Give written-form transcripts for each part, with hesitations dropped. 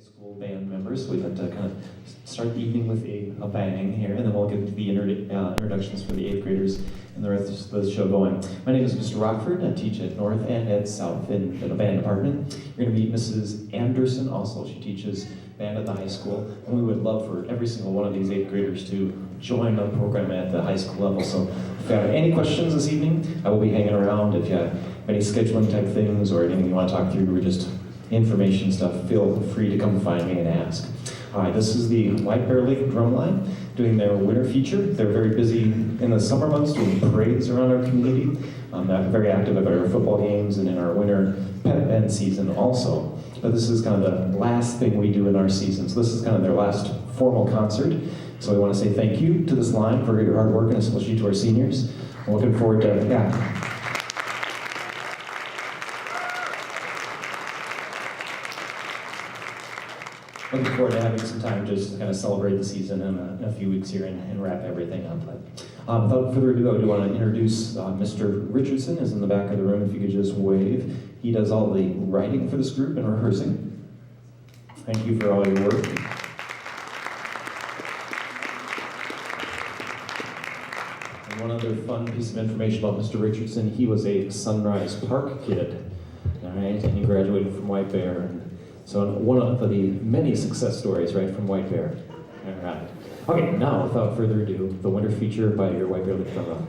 school band members. We like to kind of start the evening with a bang here, and then we'll get to the introductions for the 8th graders and the rest of the show going. My name is Mr. Rockford. I teach at North and at South in the band department. You're going to meet Mrs. Anderson also. She teaches band at the high school, and we would love for every single one of these 8th graders to join the program at the high school level. So if you have any questions this evening, I will be hanging around. If you have any scheduling type things or anything you want to talk through, or just information stuff, feel free to come find me and ask. All right, this is the White Bear Lake Drumline doing their winter feature. They're very busy in the summer months doing parades around our community. They're very active at our football games and in our winter pet band season also. But this is kind of the last thing we do in our season. So this is kind of their last formal concert. So we want to say thank you to this line for your hard work, and especially to our seniors. We're looking forward to, looking forward to having some time just to kind of celebrate the season in a few weeks here and wrap everything up. But without further ado, I do want to introduce Mr. Richardson is in the back of the room. If you could just wave. He does all the writing for this group and rehearsing. Thank you for all your work. And one other fun piece of information about Mr. Richardson, he was a Sunrise Park kid, all right, and he graduated from White Bear. And so one of the many success stories, right, from White Bear. All right. Okay, now, without further ado, the winter feature by your White Bear Lake Drumline.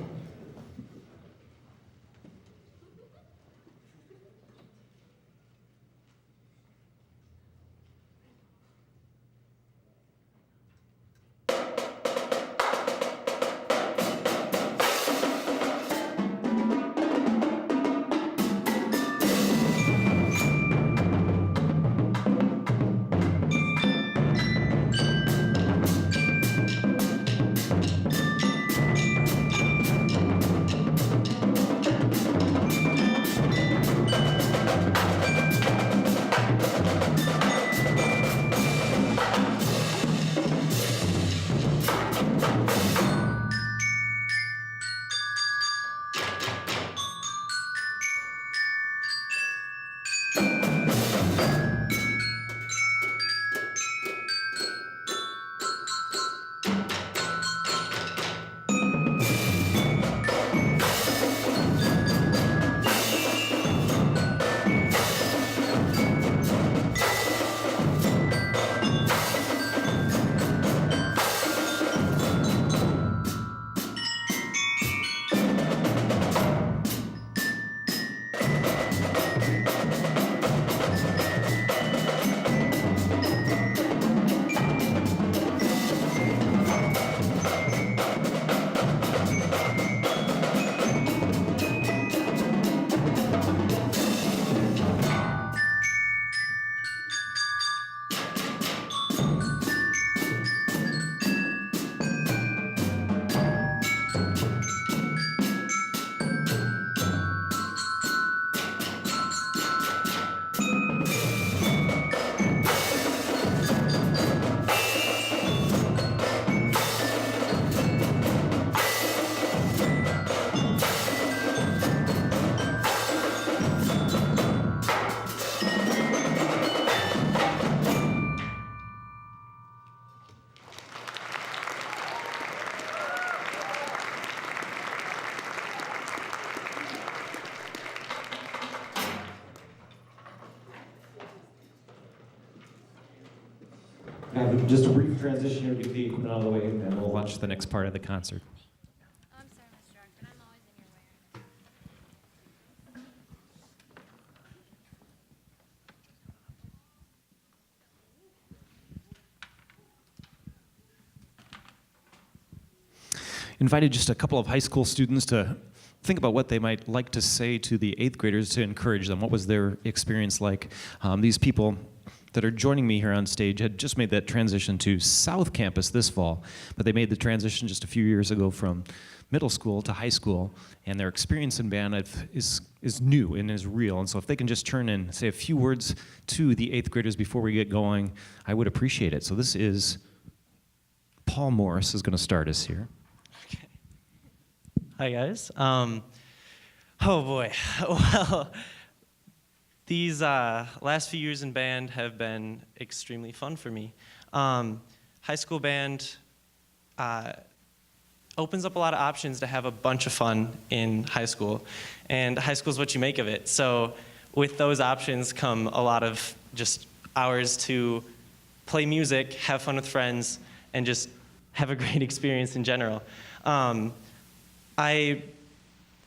Just a brief transition here to get the equipment out of the way, and we'll launch the next part of the concert. I'm sorry, Mr. Rockford. I'm always in your way. Invited just a couple of high school students to think about what they might like to say to the 8th graders to encourage them. What was their experience like? These people that are joining me here on stage had just made that transition to South Campus this fall, but they made the transition just a few years ago from middle school to high school, and their experience in band is new and is real. And so if they can just turn and say a few words to the 8th graders before we get going, I would appreciate it. So this is Paul Morris is going to start us here. Okay. Hi, guys. Oh, boy. Well, These last few years in band have been extremely fun for me. High school band opens up a lot of options to have a bunch of fun in high school, and high school is what you make of it. So with those options come a lot of just hours to play music, have fun with friends, and just have a great experience in general. I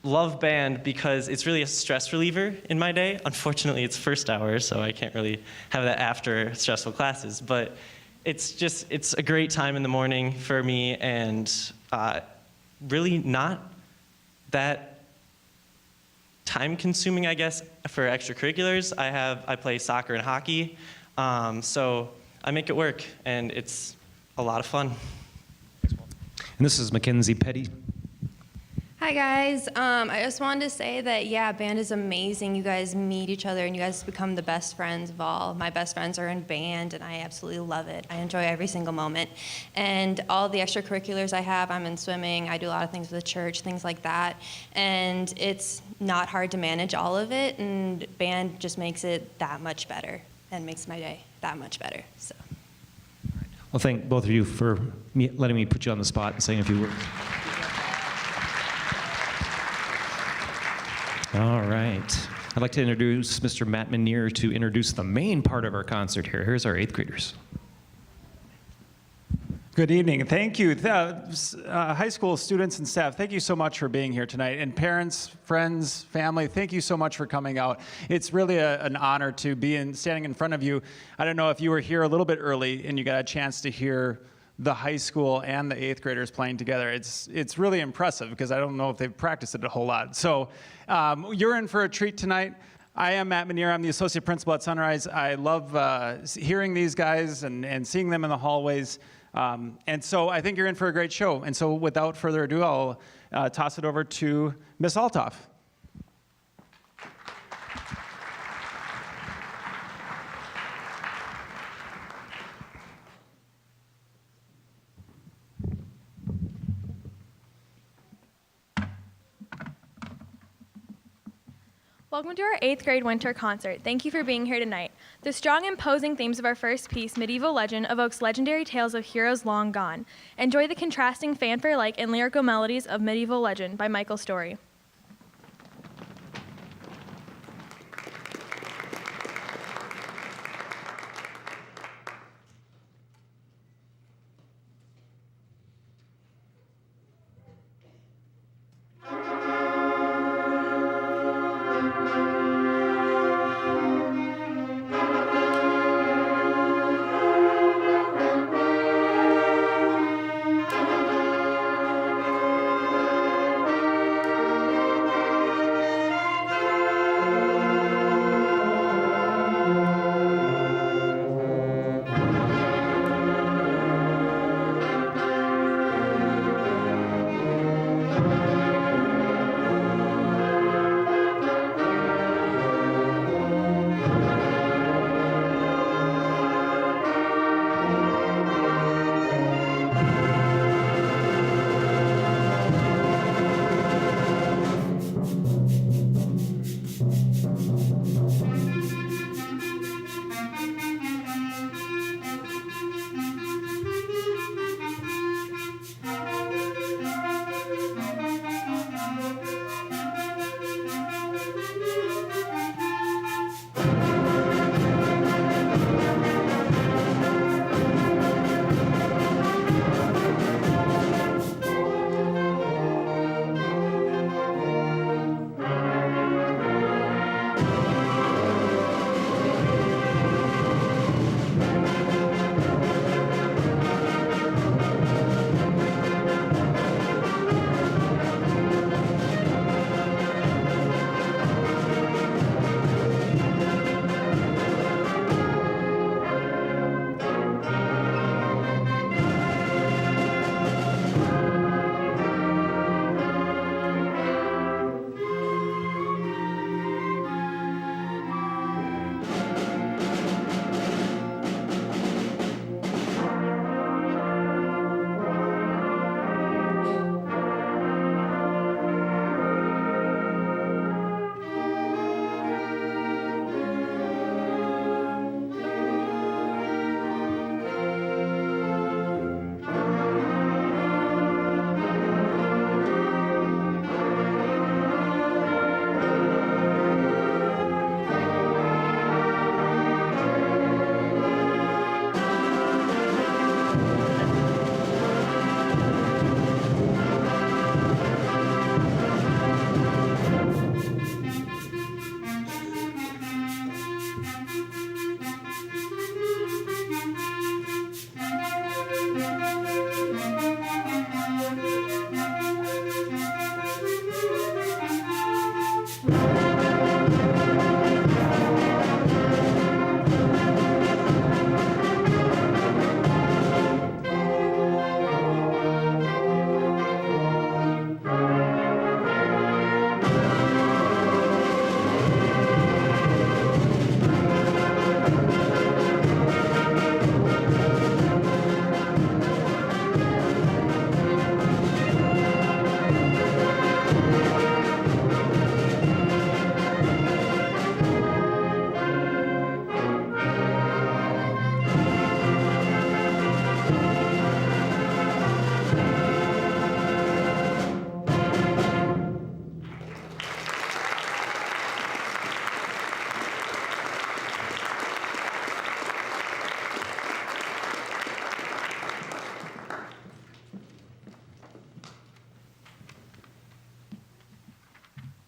love band because it's really a stress reliever in my day. Unfortunately, it's first hour, so I can't really have that after stressful classes. But it's a great time in the morning for me, and really not that time-consuming, I guess, for extracurriculars. I play soccer and hockey, so I make it work, and it's a lot of fun. And this is Mackenzie Petty. Hi guys, I just wanted to say that yeah, band is amazing. You guys meet each other and you guys become the best friends of all. My best friends are in band and I absolutely love it. I enjoy every single moment. And all the extracurriculars I have, I'm in swimming, I do a lot of things with the church, things like that. And it's not hard to manage all of it, and band just makes it that much better and makes my day that much better. So. Well, thank both of you for letting me put you on the spot and saying a few words. All right. I'd like to introduce Mr. Matt Menier to introduce the main part of our concert here. Here's our 8th graders. Good evening. Thank you. High school students and staff, thank you so much for being here tonight. And parents, friends, family, thank you so much for coming out. It's really an honor to be standing in front of you. I don't know if you were here a little bit early and you got a chance to hear the high school and the 8th graders playing together. It's really impressive because I don't know if they've practiced it a whole lot. So you're in for a treat tonight. I am Matt Menier. I'm the associate principal at Sunrise. I love hearing these guys and seeing them in the hallways. And so I think you're in for a great show. And so without further ado, I'll toss it over to Miss Altoff. Welcome to our 8th grade winter concert. Thank you for being here tonight. The strong, imposing themes of our first piece, Medieval Legend, evokes legendary tales of heroes long gone. Enjoy the contrasting fanfare-like and lyrical melodies of Medieval Legend by Michael Story.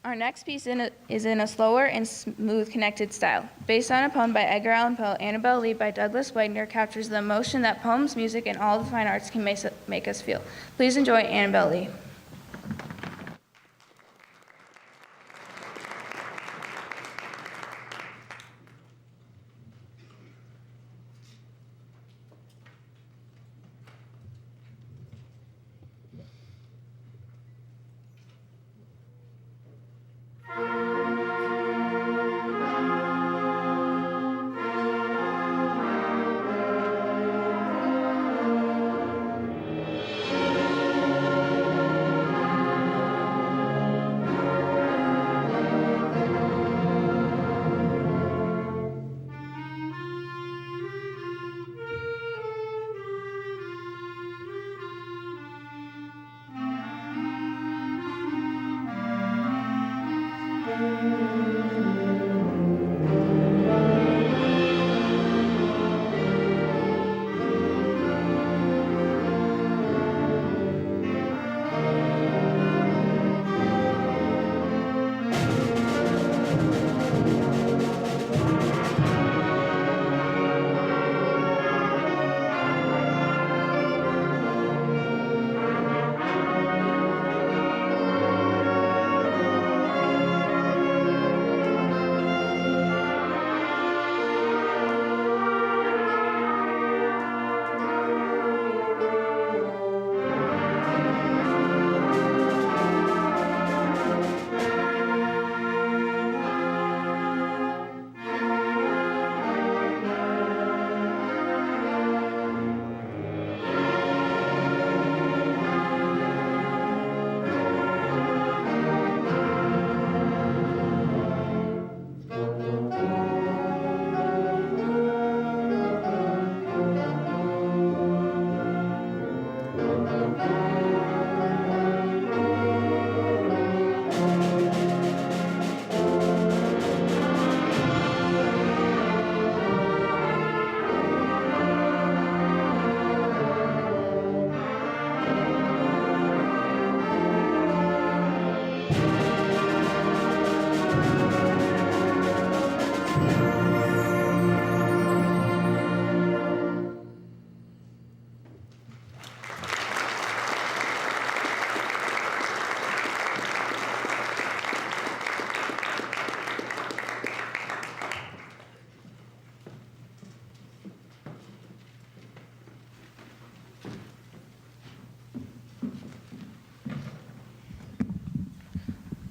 Our next piece is in a slower and smooth connected style. Based on a poem by Edgar Allan Poe, Annabelle Lee by Douglas Wagner captures the emotion that poems, music, and all the fine arts can make us feel. Please enjoy Annabelle Lee.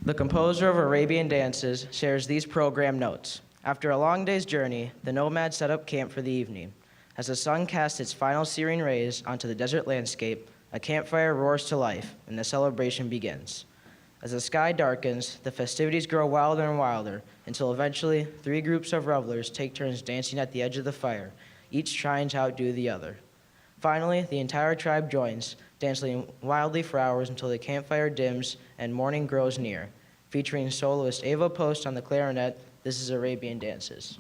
The composer of Arabian Dances shares these program notes. After a long day's journey, the nomads set up camp for the evening. As the sun casts its final searing rays onto the desert landscape, a campfire roars to life, and the celebration begins. As the sky darkens, the festivities grow wilder and wilder, until eventually 3 groups of revelers take turns dancing at the edge of the fire, each trying to outdo the other. Finally, the entire tribe joins, dancing wildly for hours until the campfire dims and morning grows near. Featuring soloist Ava Post on the clarinet, this is Arabian Dances.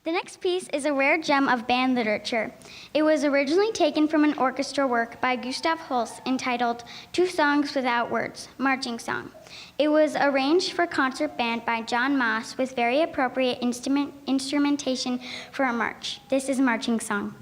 The next piece is a rare gem of band literature. It was originally taken from an orchestra work by Gustav Holst entitled Two Songs Without Words, Marching Song. It was arranged for concert band by John Moss with very appropriate instrumentation for a march. This is Marching Song.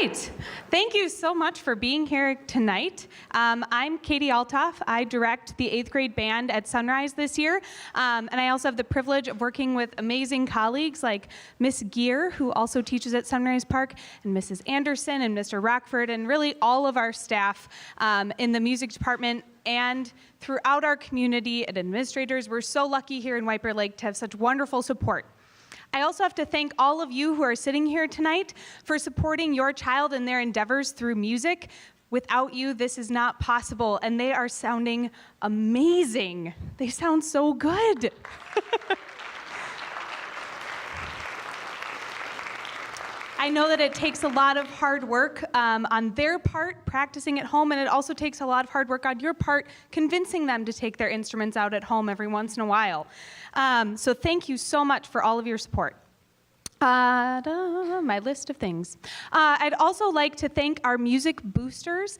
right. Thank you so much for being here tonight. I'm Katie Altoff. I direct the 8th grade band at Sunrise this year. And I also have the privilege of working with amazing colleagues like Miss Gear, who also teaches at Sunrise Park, and Mrs. Anderson and Mr. Rockford, and really all of our staff in the music department and throughout our community and administrators. We're so lucky here in White Bear Lake to have such wonderful support. I also have to thank all of you who are sitting here tonight for supporting your child in their endeavors through music. Without you, this is not possible, and they are sounding amazing. They sound so good. I know that it takes a lot of hard work on their part, practicing at home, and it also takes a lot of hard work on your part, convincing them to take their instruments out at home every once in a while. So thank you so much for all of your support. My list of things. I'd also like to thank our music boosters.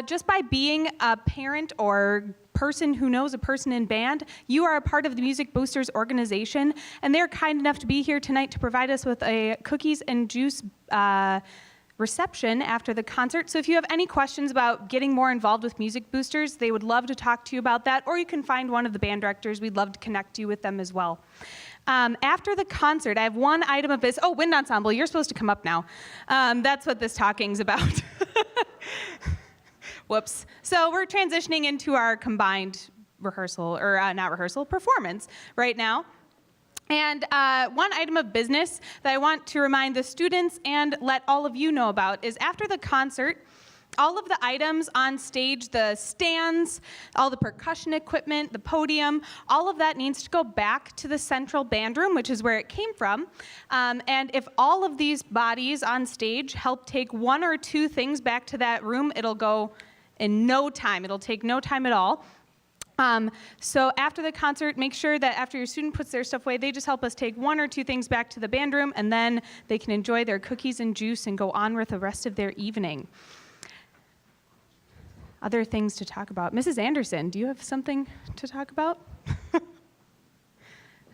Just by being a parent or person who knows a person in band, you are a part of the Music Boosters organization, and they're kind enough to be here tonight to provide us with a cookies and juice reception after the concert. So if you have any questions about getting more involved with Music Boosters, they would love to talk to you about that, or you can find one of the band directors. We'd love to connect you with them as well. After the concert, I have one item of business. Oh, Wind Ensemble, you're supposed to come up now. That's what this talking's about. Whoops. So we're transitioning into our combined rehearsal, or not rehearsal, performance right now. And one item of business that I want to remind the students and let all of you know about is after the concert, all of the items on stage, the stands, all the percussion equipment, the podium, all of that needs to go back to the central band room, which is where it came from. And if all of these bodies on stage help take one or two things back to that room, it'll go in no time. It'll take no time at all. So after the concert, make sure that after your student puts their stuff away, they just help us take one or two things back to the band room, and then they can enjoy their cookies and juice and go on with the rest of their evening. Other things to talk about. Mrs. Anderson, do you have something to talk about?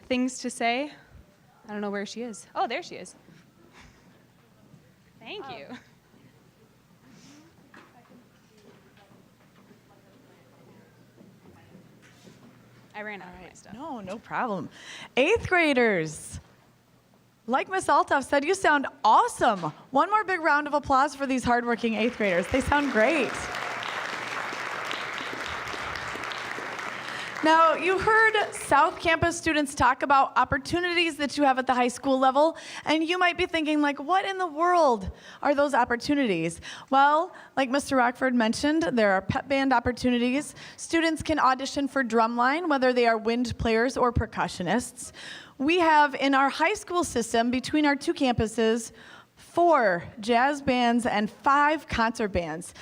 Things to say? I don't know where she is. Oh, there she is. Thank you. I ran out of my stuff. No problem. 8th graders, like Miss Altoff said, you sound awesome. One more big round of applause for these hardworking 8th graders. They sound great. Now, you heard South Campus students talk about opportunities that you have at the high school level, and you might be thinking, like, what in the world are those opportunities? Well, like Mr. Rockford mentioned, there are pep band opportunities. Students can audition for Drumline, whether they are wind players or percussionists. We have in our high school system, between our two campuses, 4 jazz bands and 5 concert bands.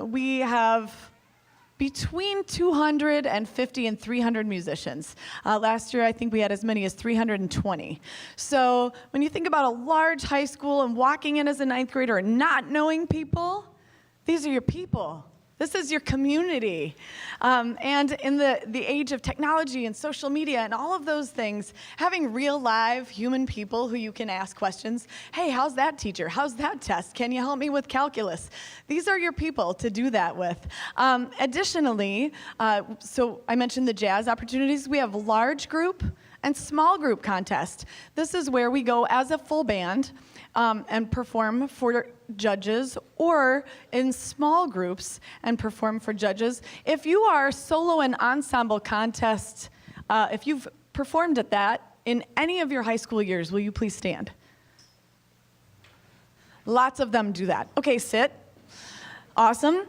We have between 250 and 300 musicians. Last year, I think we had as many as 320. So when you think about a large high school and walking in as a 9th grader and not knowing people, these are your people. This is your community. And in the age of technology and social media and all of those things, having real live human people who you can ask questions, hey, how's that teacher? How's that test? Can you help me with calculus? These are your people to do that with. Additionally, so I mentioned the jazz opportunities. We have large group and small group contest. This is where we go as a full band and perform for judges, or in small groups and perform for judges. If you are solo and ensemble contest, if you've performed at that in any of your high school years, will you please stand? Lots of them do that. Okay, sit. Awesome.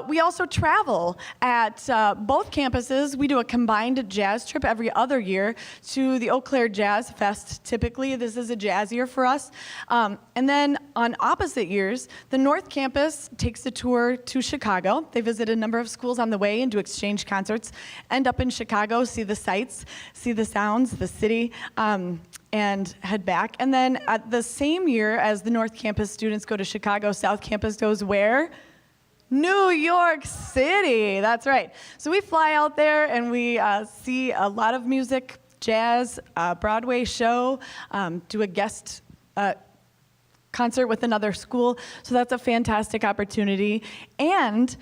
We also travel at both campuses. We do a combined jazz trip every other year to the Eau Claire Jazz Fest. Typically, this is a jazz year for us. And then on opposite years, the North Campus takes a tour to Chicago. They visit a number of schools on the way and do exchange concerts. End up in Chicago, see the sights, see the sounds, the city, and head back. And then at the same year as the North Campus students go to Chicago, South Campus goes where? New York City, that's right. So we fly out there and we see a lot of music, jazz, Broadway show, do a guest concert with another school, so that's a fantastic opportunity. And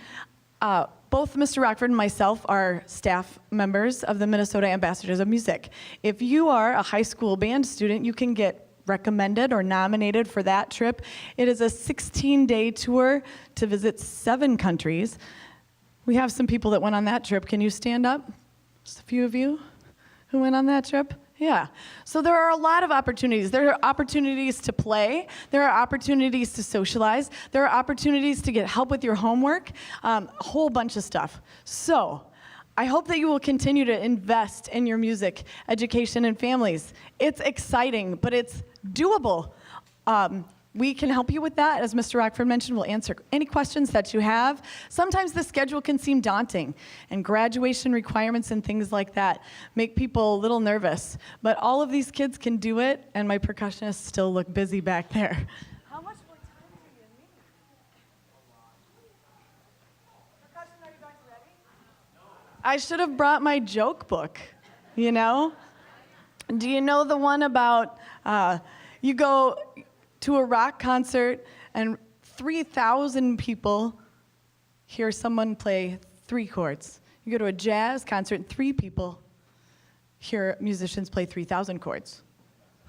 both Mr. Rockford and myself are staff members of the Minnesota Ambassadors of Music. If you are a high school band student, you can get recommended or nominated for that trip. It is a 16-day tour to visit 7 countries. We have some people that went on that trip. Can you stand up? Just a few of you who went on that trip? Yeah. So there are a lot of opportunities. There are opportunities to play. There are opportunities to socialize. There are opportunities to get help with your homework, a whole bunch of stuff. So I hope that you will continue to invest in your music education and families. It's exciting, but it's doable. We can help you with that. As Mr. Rockford mentioned, we'll answer any questions that you have. Sometimes the schedule can seem daunting, and graduation requirements and things like that make people a little nervous. But all of these kids can do it, and my percussionists still look busy back there. How much more time do you need? Percussion, are you guys ready? I should have brought my joke book, you know? Do you know the one about you go to a rock concert and 3,000 people hear someone play 3 chords? You go to a jazz concert and 3 people hear musicians play 3,000 chords.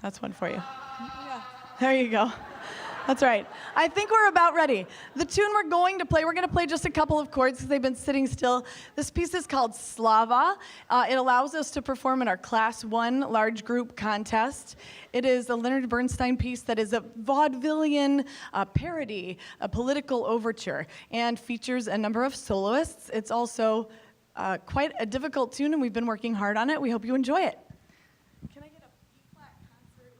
That's one for you. Yeah. There you go. That's right. I think we're about ready. The tune we're going to play just a couple of chords because they've been sitting still. This piece is called Slava. It allows us to perform in our Class 1 large group contest. It is a Leonard Bernstein piece that is a vaudevillian parody, a political overture, and features a number of soloists. It's also quite a difficult tune, and we've been working hard on it. We hope you enjoy it. Can I get a B-flat concert?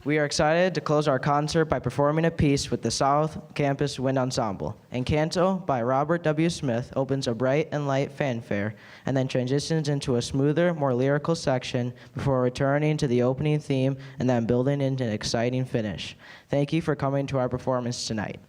We are excited to close our concert by performing a piece with the South Campus Wind Ensemble. Encanto by Robert W. Smith opens a bright and light fanfare and then transitions into a smoother, more lyrical section before returning to the opening theme and then building into an exciting finish. Thank you for coming to our performance tonight.